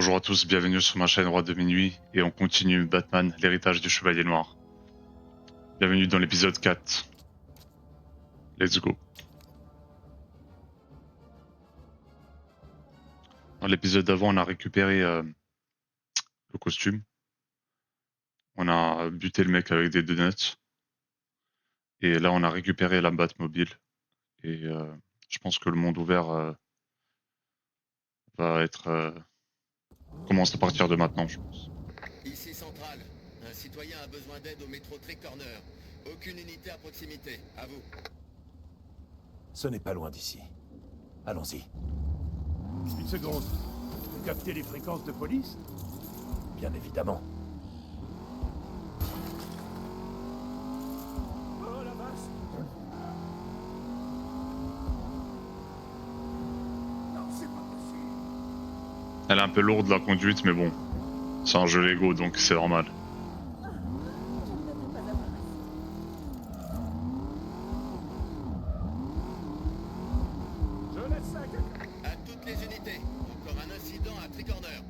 Bonjour à tous, bienvenue sur ma chaîne Roi de Minuit et on continue Batman, l'héritage du Chevalier Noir. Bienvenue dans l'épisode 4. Let's go. Dans l'épisode d'avant, on a récupéré le costume. On a buté le mec avec des donuts. Et là, on a récupéré la Batmobile. Et je pense que le monde ouvert va être... commence à partir de maintenant, je pense. Ici Centrale. Un citoyen a besoin d'aide au métro Tricorner. Aucune unité à proximité. À vous. Ce n'est pas loin d'ici. Allons-y. Une seconde. Vous captez les fréquences de police? Bien évidemment. Oh la vache! Non, c'est pas possible. Elle est un peu lourde la conduite, mais bon. C'est un jeu Lego, donc c'est normal. Je laisse ça à quelqu'un. À toutes les unités. Encore un incident à Tricorner.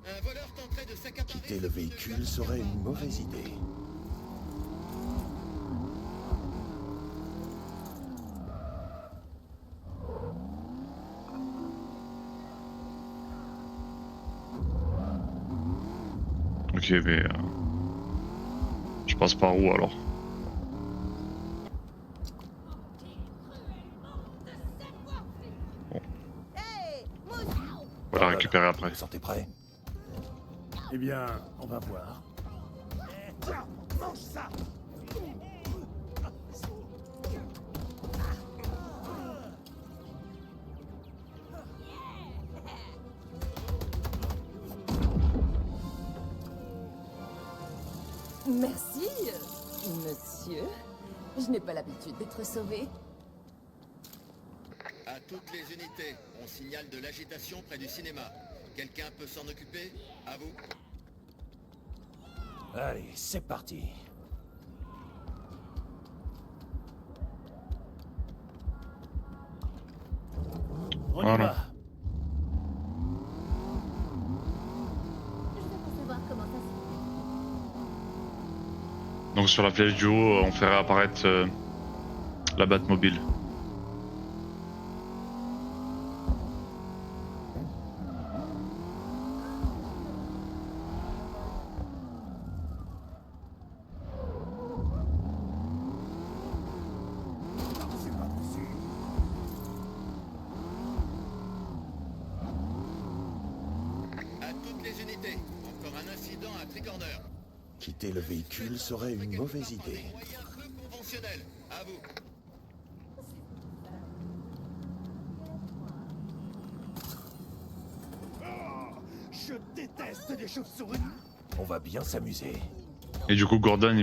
Un voleur tenterait de s'accaparer... Quitter le véhicule serait une mauvaise idée. Ok, mais... je passe par où alors? Bon. On va la récupérer après. Vous sentez prêt? Eh bien, on va voir. Tiens, mange ça! Merci, monsieur. Je n'ai pas l'habitude d'être sauvé. À toutes les unités. On signale de l'agitation près du cinéma. Quelqu'un peut s'en occuper? À vous. Allez, c'est parti. On y Voilà. va. Je veux savoir comment ça se Donc sur la flèche du haut, on fait réapparaître la Batmobile. Non, c'est pas possible. À toutes les unités. Encore un incident à Tricorner. Quitter le véhicule serait une mauvaise idée. Moyens peu conventionnels. À vous. Oh, je déteste les chauves-souris. On va bien s'amuser. Et du coup, Gordon,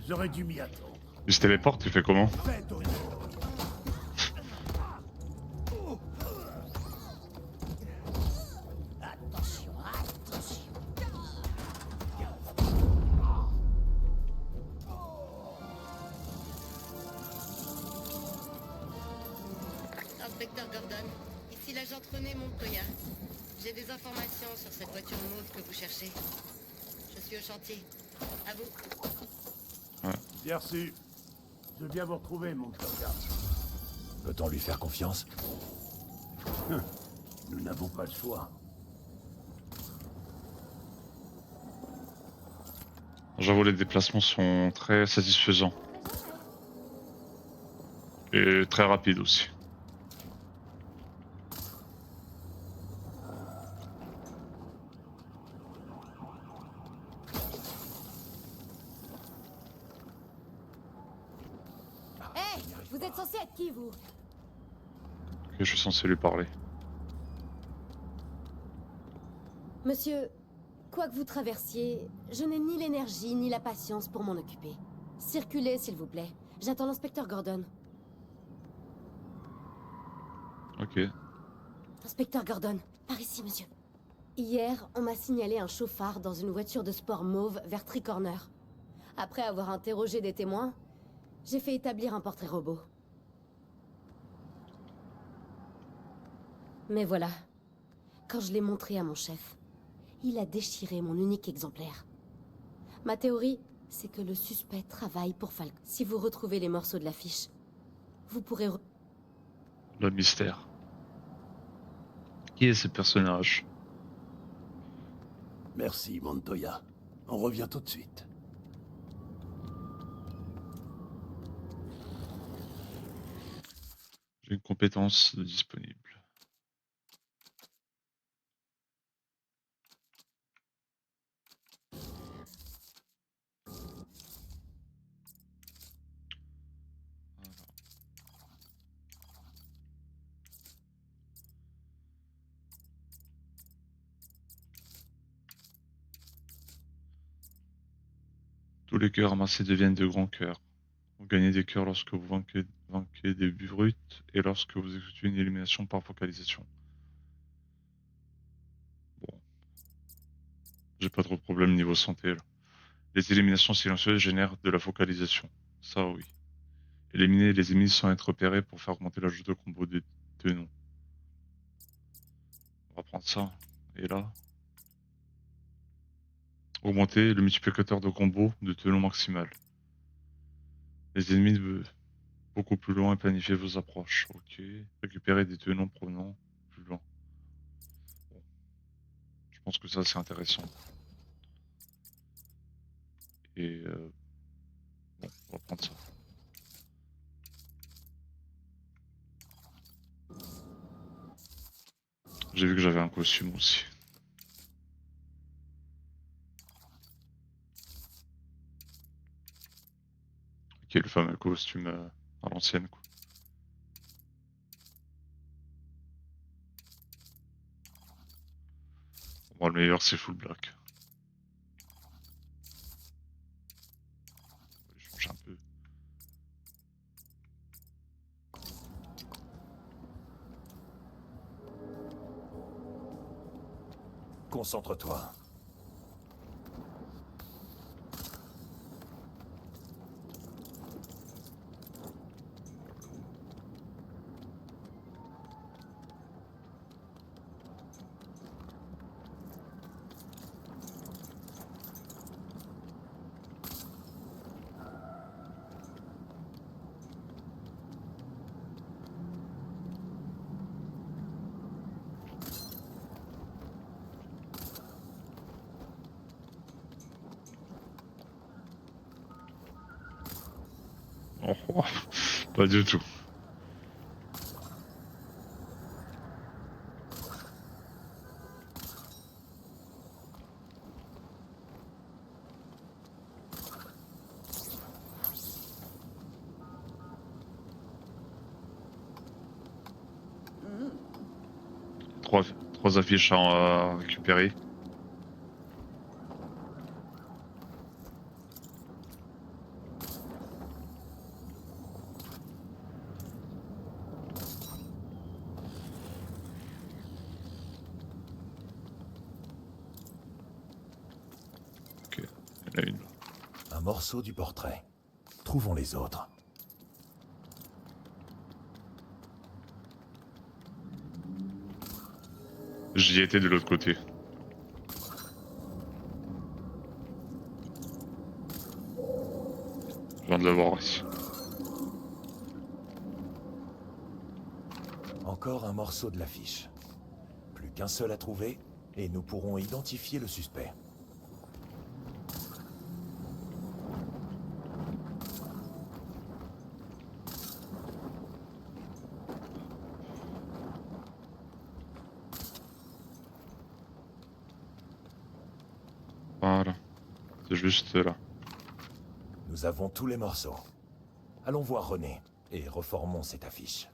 J'aurais dû m'y attendre. il se téléporte, il fait comment? Faites honneur. Attention, attention. Inspecteur Gordon, ici l'agent René Montoya. J'ai des informations sur cette voiture mauve que vous cherchez. Je suis au chantier. À vous. Bien reçu. Je viens vous retrouver, mon soldat. Peut-on lui faire confiance? Nous n'avons pas le choix. J'avoue, les déplacements sont très satisfaisants. Et très rapides aussi. Hé, vous êtes censé être qui, vous? Ok, je suis censé lui parler. Monsieur, quoi que vous traversiez, je n'ai ni l'énergie ni la patience pour m'en occuper. Circulez, s'il vous plaît. J'attends l'inspecteur Gordon. Ok. Inspecteur Gordon, par ici, monsieur. Hier, on m'a signalé un chauffard dans une voiture de sport mauve vers Tricorner. Après avoir interrogé des témoins, j'ai fait établir un portrait robot. Mais voilà, quand je l'ai montré à mon chef, Il a déchiré mon unique exemplaire. Ma théorie, c'est que le suspect travaille pour Falcon. Si vous retrouvez les morceaux de l'affiche, vous pourrez... Le mystère. Qui est ce personnage? Merci, Montoya. On revient tout de suite. J'ai une compétence disponible. Tous les cœurs amassés deviennent de grands cœurs. Vous gagnez des cœurs lorsque vous vainquez des brutes et lorsque vous exécutez une élimination par focalisation. Bon, j'ai pas trop de problème niveau santé là. Les éliminations silencieuses génèrent de la focalisation. Ça oui. Éliminer les ennemis sans être repérés pour faire augmenter la jeu de combo des tenons. On va prendre ça. Et là. Augmenter le multiplicateur de combo de tenons maximal. Les ennemis beaucoup plus loin et planifier vos approches. Ok. Récupérer des tenons provenant plus loin. Bon. Je pense que ça c'est intéressant. Et bon, on va prendre ça. J'ai vu que j'avais un costume aussi. Qui est le fameux costume à l'ancienne quoi. Bon, le meilleur c'est full black. Je change un peu. Concentre-toi. Oh, oh, pas du tout. Trois affiches à récupérer. Ok, il y en a une. Un morceau du portrait. Trouvons les autres. J'y étais de l'autre côté. Je viens de le voir ici. Encore un morceau de l'affiche. Plus qu'un seul à trouver, et nous pourrons identifier le suspect. Voilà. C'est juste là. Nous avons tous les morceaux. Allons voir René, et reformons cette affiche.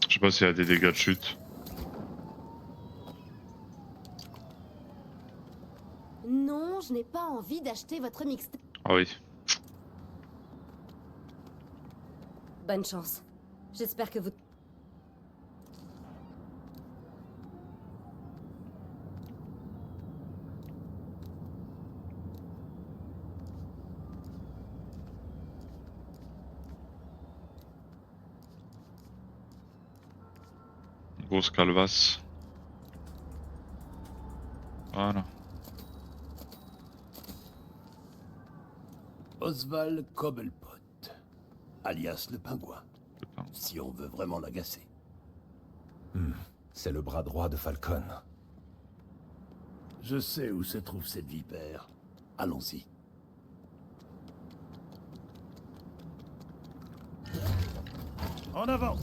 Je sais pas s'il y a des dégâts de chute. Non, je n'ai pas envie d'acheter votre mixtape. Ah oui. Bonne chance. J'espère que vous... Grosse calvasse. Voilà. Oswald Cobblepot, alias le pingouin, Le pain. si on veut vraiment l'agacer. C'est le bras droit de Falcon. Je sais où se trouve cette vipère. Allons-y. En avant!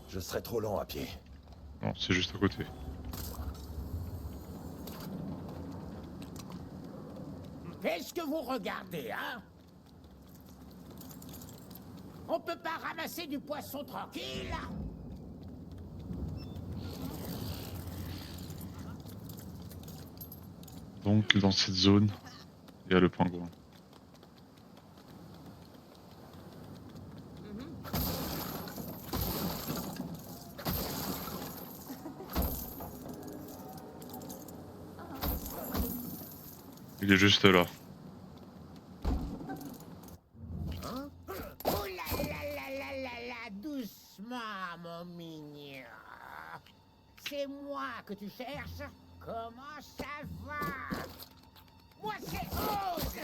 Je serai trop lent à pied. Non, c'est juste à côté. Qu'est-ce que vous regardez, hein? On peut pas ramasser du poisson tranquille? Donc dans cette zone, il y a le pingouin. Il est juste là. Oh là là là là là là, doucement, mon mignon. C'est moi que tu cherches? Comment ça va? Moi, c'est Oz!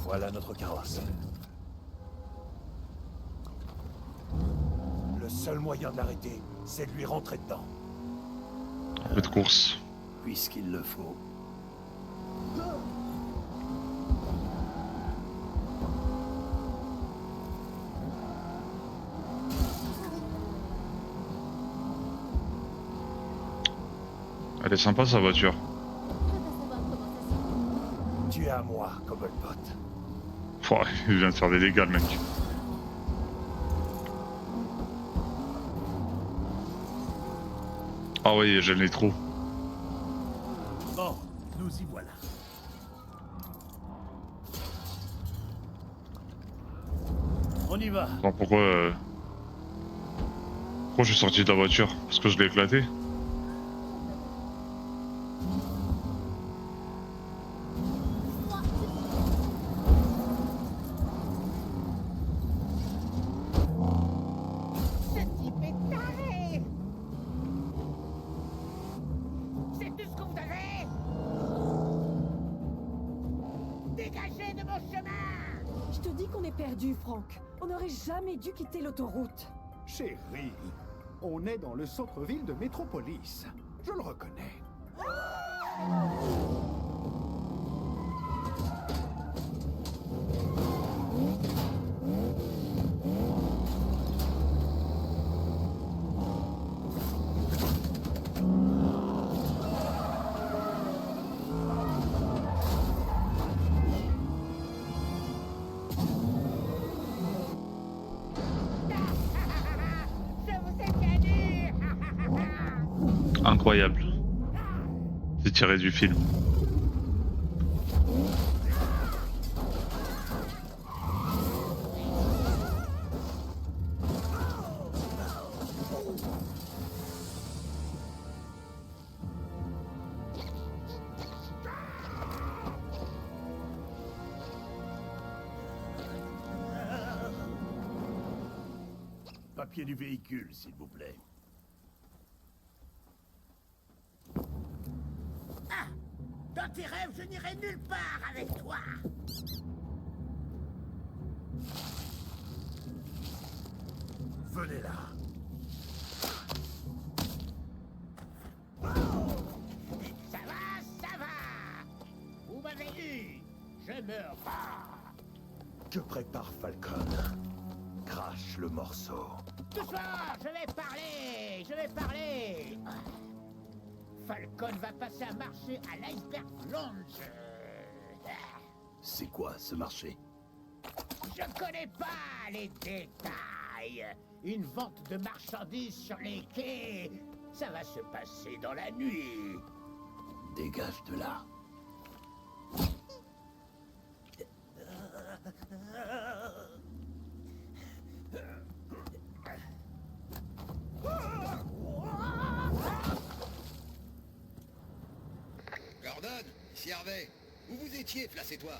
Voilà notre carrosse. Le seul moyen de l'arrêter, c'est de lui rentrer dedans. Un peu de course. Puisqu'il le faut. Elle est sympa sa voiture. Tu es à moi, Cobblepot. Pouah, il vient de faire des dégâts le mec. Ah oui, j'en ai trop. Bon, nous y voilà. On y va. Attends, pourquoi je suis sorti de la voiture? Parce que je l'ai éclaté? Ce type est taré! C'est tout ce que vous avez? Dégagez de mon chemin! Je te dis qu'on est perdu, Franck. On n'aurait jamais dû quitter l'autoroute. Chérie, on est dans le centre-ville de Métropolis. Je le reconnais. Je vous ai gagné! Incroyable. C'est tiré du film. Papier du véhicule, s'il vous plaît. Ah! Dans tes rêves, je n'irai nulle part avec toi! Venez là. Ça va, ça va! Vous m'avez eu! Je meurs pas! Je prépare Falcon. Crache le morceau. Doucement! Je vais parler! Je vais parler! Falcon va passer un marché à l'Iceberg Lounge! C'est quoi ce marché? Je connais pas les détails. Une vente de marchandises sur les quais, ça va se passer dans la nuit. Dégage de là. Gordon, ici Harvey. Où vous étiez, Flash et toi?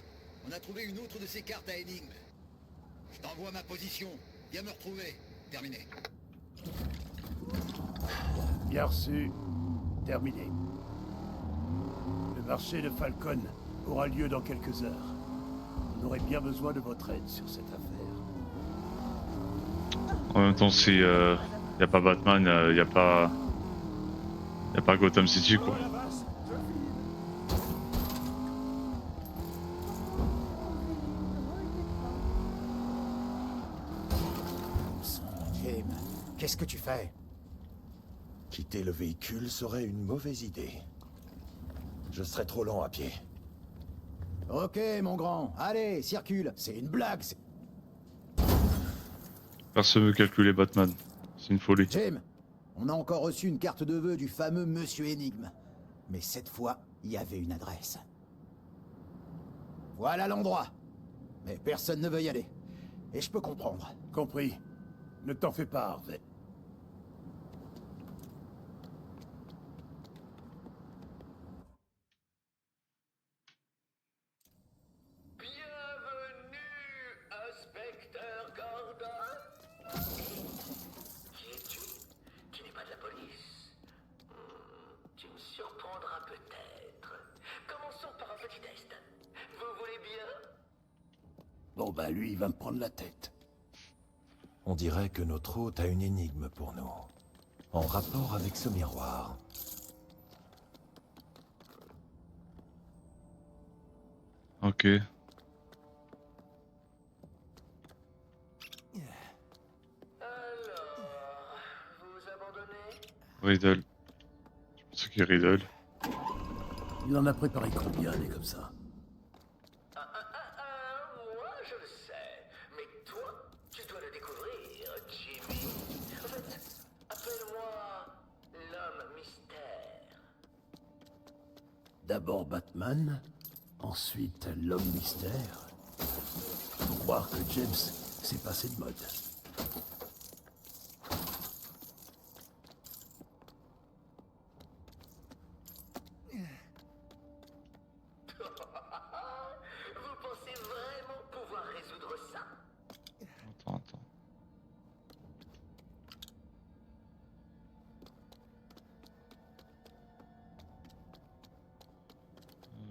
On a trouvé une autre de ces cartes à énigmes. Je t'envoie ma position. Viens me retrouver. Terminé. Bien reçu. Terminé. Le marché de Falcon aura lieu dans quelques heures. On aurait bien besoin de votre aide sur cette affaire. En même temps, si y a pas Batman, y a pas Gotham City quoi. Jim, qu'est-ce que tu fais? Quitter le véhicule serait une mauvaise idée. Je serais trop lent à pied. Ok, mon grand. Allez, circule. C'est une blague. Personne veut calculer Batman. C'est une folie. Jim, on a encore reçu une carte de vœux du fameux Monsieur Énigme. Mais cette fois, il y avait une adresse. Voilà l'endroit. Mais personne ne veut y aller. Et je peux comprendre. Compris. Ne t'en fais pas, Harvey. Bienvenue, inspecteur Gordon. Qui es-tu? Tu n'es pas de la police. Tu me surprendras peut-être. Commençons par un petit test. Vous voulez bien? Bon bah lui, il va me prendre la tête. On dirait que notre hôte a une énigme pour nous. En rapport avec ce miroir. Ok. Alors, vous abandonnez? Riddle. Je pense qu'il est Riddle. Il en a préparé combien, des comme ça? Moi, je le sais. Mais toi, tu dois le découvrir, Jimmy. En fait, appelle-moi l'homme mystère. D'abord Batman, ensuite l'homme mystère. Faut croire que James s'est passé de mode. Vous pensez vraiment pouvoir résoudre ça? Attends.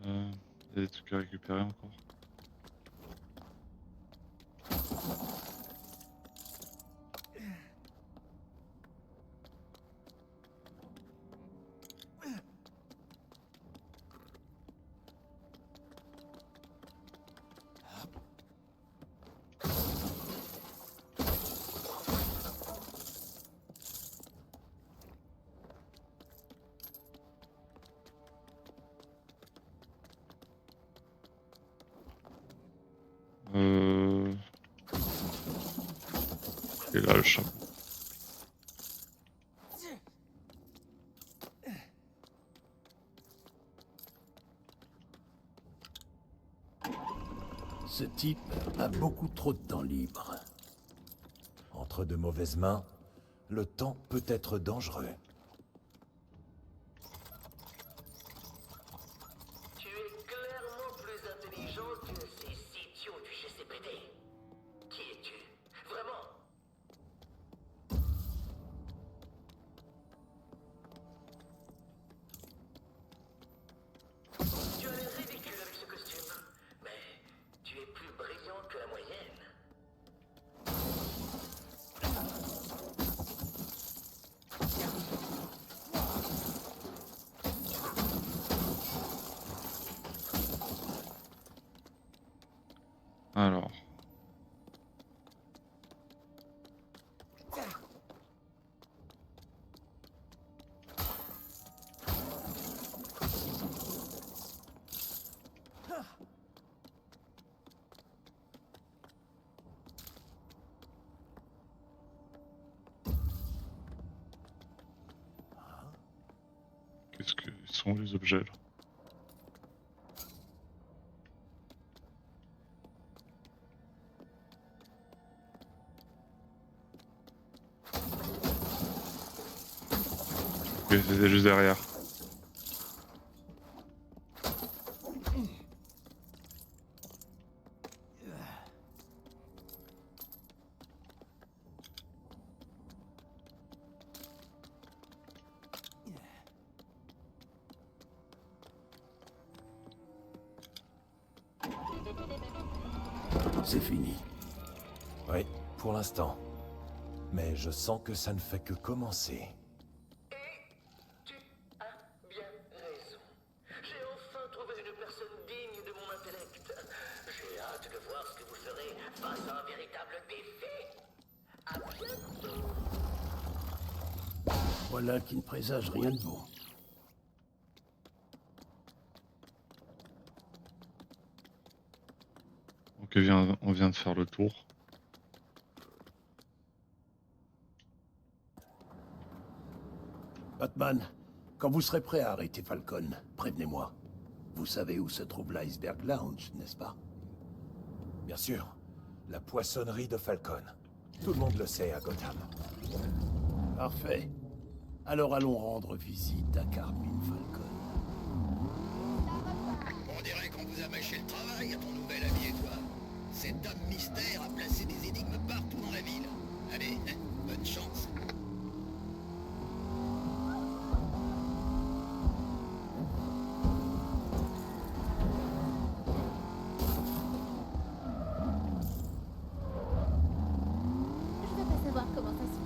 Il y a des trucs à récupérer encore. Et là le chat. Ce type a beaucoup trop de temps libre. Entre de mauvaises mains, le temps peut être dangereux. Tu es clairement plus intelligent que ces idiots du GCPD. Qui es-tu? Vraiment? Tu as l'air ridicule avec ce costume, mais tu es plus brillant que la moyenne. Alors. Est-ce qu'ils sont les objets là? Ok, c'était juste derrière. C'est fini. Oui, pour l'instant. Mais je sens que ça ne fait que commencer. Tu as bien raison. J'ai enfin trouvé une personne digne de mon intellect. J'ai hâte de voir ce que vous ferez face à un véritable défi. À bientôt. Voilà qui ne présage rien de bon. Ok, on vient de faire le tour. Batman, quand vous serez prêt à arrêter Falcon, prévenez-moi. Vous savez où se trouve l'Iceberg Lounge, n'est-ce pas? Bien sûr, la poissonnerie de Falcon. Tout le monde le sait à Gotham. Parfait. Alors allons rendre visite à Carmine Falcon. On dirait qu'on vous a mâché le travail à ton nouvel ami et toi. Cet homme mystère a placé des énigmes partout dans la ville. Allez, bonne chance. Je veux pas savoir comment ça se fait.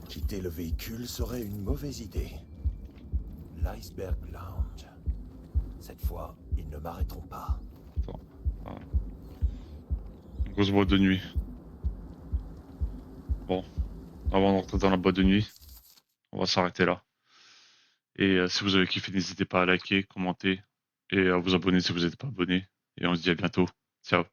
Quitter le véhicule serait une mauvaise idée. L'Iceberg Lounge. Cette fois, ils ne m'arrêteront pas. Attends. Ah. Une grosse boîte de nuit. Bon, avant d'entrer dans la boîte de nuit, on va s'arrêter là. Et si vous avez kiffé, n'hésitez pas à liker, commenter et à vous abonner si vous n'êtes pas abonné. Et on se dit à bientôt. Ciao.